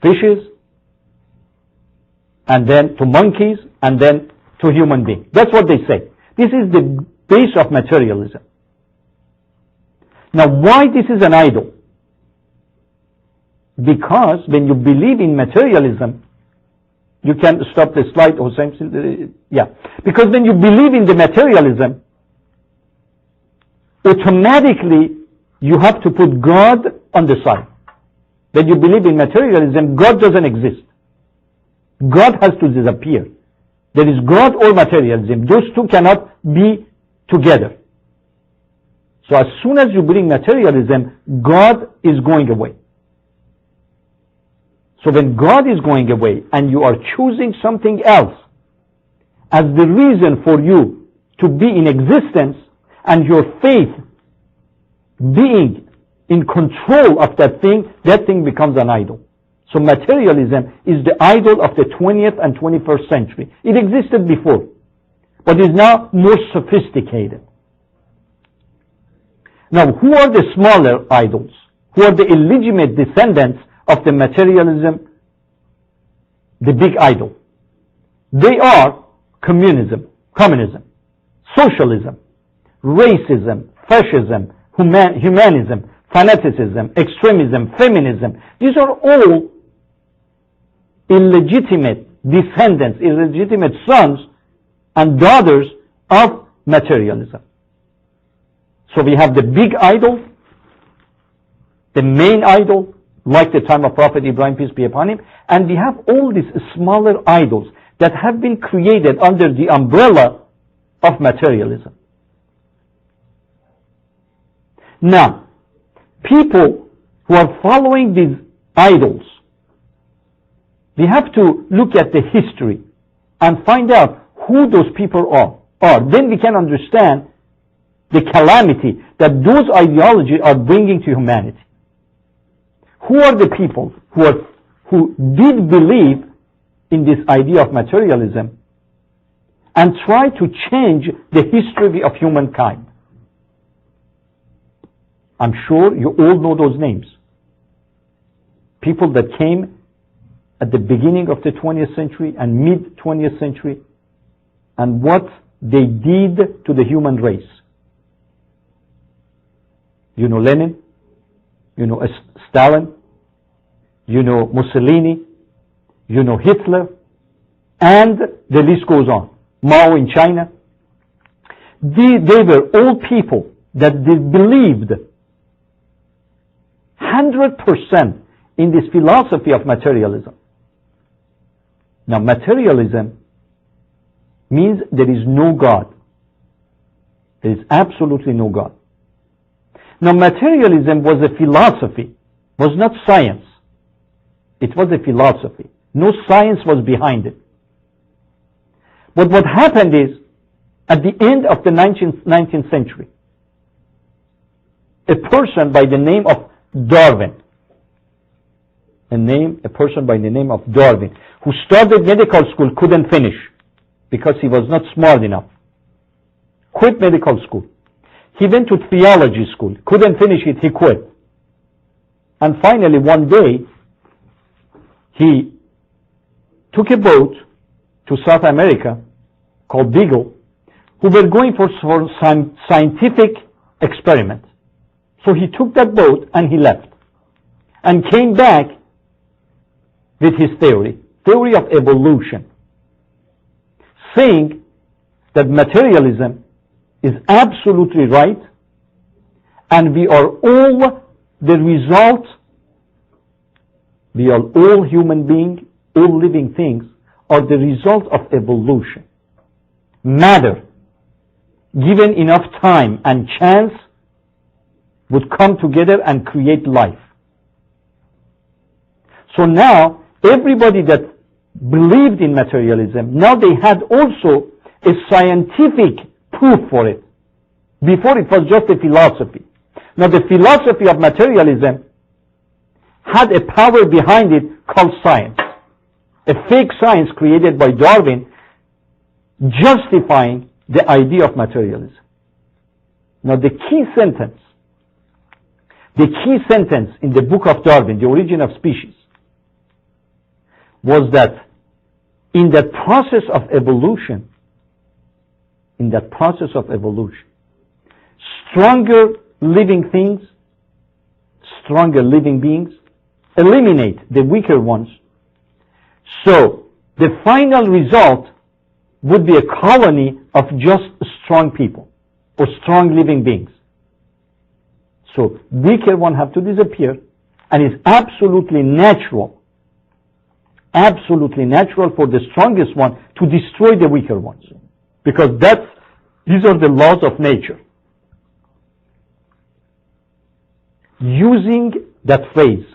fishes, and then to monkeys, and then to human beings. That's what they say. This is the base of materialism. Now, why this is an idol? Because when you believe in materialism, you can stop the slide, Hossein. Yeah. Because when you believe in the materialism, automatically you have to put God on the side. When you believe in materialism, God doesn't exist. God has to disappear. There is God or materialism. Those two cannot be together. So as soon as you bring materialism, God is going away. So when God is going away and you are choosing something else as the reason for you to be in existence and your faith being in control of that thing becomes an idol. So materialism is the idol of the 20th and 21st century. It existed before, but is now more sophisticated. Now, who are the smaller idols? Who are the illegitimate descendants of the materialism, the big idol? They are communism, socialism, racism, fascism, humanism, fanaticism, extremism, feminism. These are all illegitimate descendants, illegitimate sons and daughters of materialism. So we have the big idol, the main idol, like the time of Prophet Ibrahim, peace be upon him, and we have all these smaller idols that have been created under the umbrella of materialism. Now, people who are following these idols, we have to look at the history and find out who those people are. Then we can understand the calamity that those ideologies are bringing to humanity. Who are the people who did believe in this idea of materialism and try to change the history of humankind? I'm sure you all know those names. People that came at the beginning of the 20th century and mid-20th century, and what they did to the human race. You know Lenin, you know Stalin, you know Mussolini, you know Hitler, and the list goes on. Mao in China. They were all people that they believed 100% in this philosophy of materialism. Now, materialism means there is no God. There is absolutely no God. Now, materialism was a philosophy, was not science. It was a philosophy. No science was behind it. But what happened is, at the end of the 19th century, a person by the name of Darwin, a person by the name of Darwin, who started medical school, couldn't finish because he was not smart enough. Quit medical school. He went to theology school, couldn't finish it, he quit. And finally, one day, he took a boat to South America called Beagle, who were going for some scientific experiment. So he took that boat and he left and came back with his theory of evolution, saying that materialism is absolutely right and we are all the result, we are all human beings, all living things are the result of evolution. Matter, given enough time and chance, would come together and create life. So now, everybody that believed in materialism, now they had also a scientific proof for it. Before it was just a philosophy. Now the philosophy of materialism had a power behind it called science. A fake science created by Darwin justifying the idea of materialism. Now the key sentence in the book of Darwin, The Origin of Species, was that in that process of evolution, stronger living things, stronger living beings eliminate the weaker ones. So the final result would be a colony of just strong people or strong living beings. So weaker ones have to disappear, and it's absolutely natural for the strongest one to destroy the weaker ones, because these are the laws of nature. Using that phrase,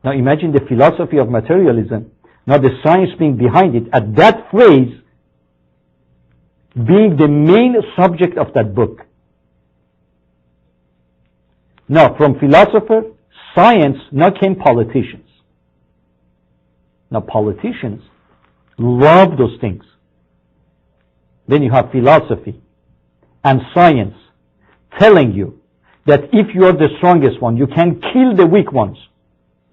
now imagine the philosophy of materialism, now the science being behind it, at that phrase being the main subject of that book. Now from philosopher, science, now came politicians. Now politicians love those things. Then you have philosophy and science telling you that if you are the strongest one, you can kill the weak ones,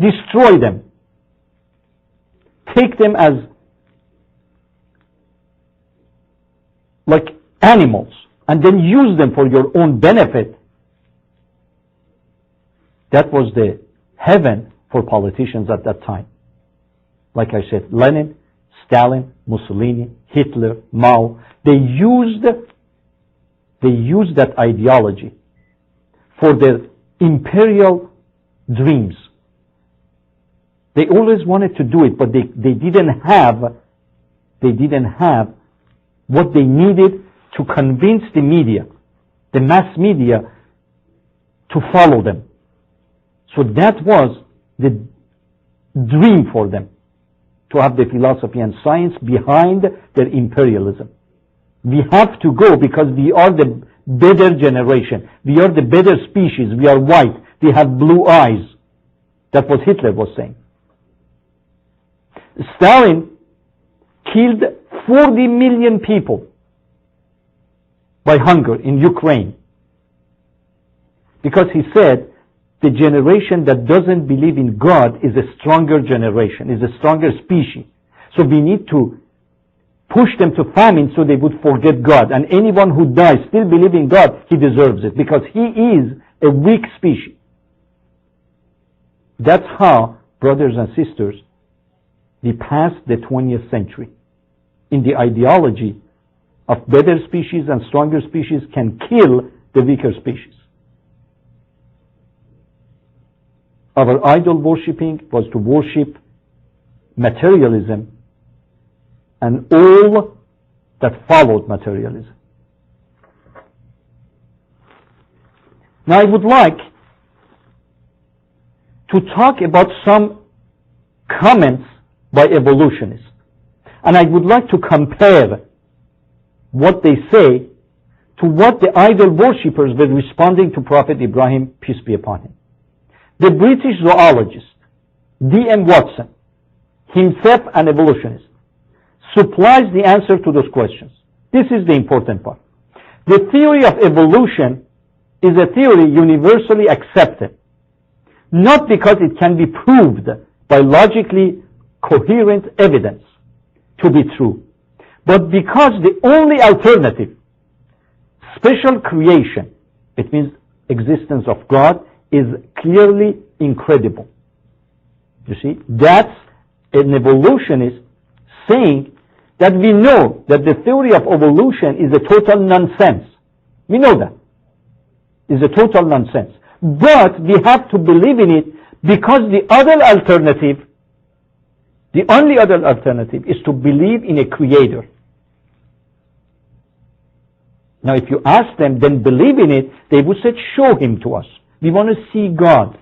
destroy them, take them as like animals, and then use them for your own benefit. That was the heaven for politicians at that time. Like I said, Lenin, Stalin, Mussolini, Hitler, Mao, they used that ideology for their imperial dreams. They always wanted to do it, but they didn't have what they needed to convince the media, the mass media, to follow them. So that was the dream for them, to have the philosophy and science behind their imperialism. We have to go because we are the better generation. We are the better species. We are white. We have blue eyes. That's what Hitler was saying. Stalin killed 40 million people by hunger in Ukraine because he said the generation that doesn't believe in God is a stronger generation, is a stronger species. So we need to push them to famine so they would forget God. And anyone who dies still believing God, he deserves it because he is a weak species. That's how, brothers and sisters, we passed the 20th century in the ideology of better species and stronger species can kill the weaker species. Our idol worshipping was to worship materialism and all that followed materialism. Now I would like to talk about some comments by evolutionists. And I would like to compare what they say to what the idol worshippers were responding to Prophet Ibrahim, peace be upon him. The British zoologist, D.M. Watson, himself an evolutionist, supplies the answer to those questions. This is the important part. The theory of evolution is a theory universally accepted, not because it can be proved by logically coherent evidence to be true, but because the only alternative, special creation, it means existence of God, is clearly incredible. You see, that's an evolutionist saying that we know that the theory of evolution is a total nonsense. We know that. It's a total nonsense. But we have to believe in it because the only other alternative is to believe in a creator. Now if you ask them, then believe in it, they would say, show him to us. We want to see God.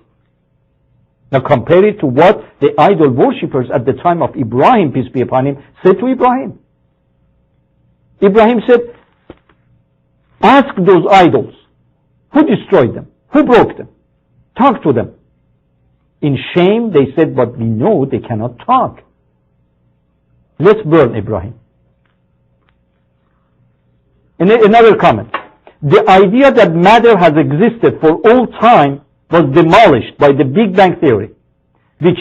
Now compare it to what the idol worshippers at the time of Ibrahim, peace be upon him, said to Ibrahim. Ibrahim said, ask those idols, who destroyed them? Who broke them? Talk to them. In shame, they said, but we know they cannot talk. Let's burn Ibrahim. Another comment. The idea that matter has existed for all time was demolished by the Big Bang theory, which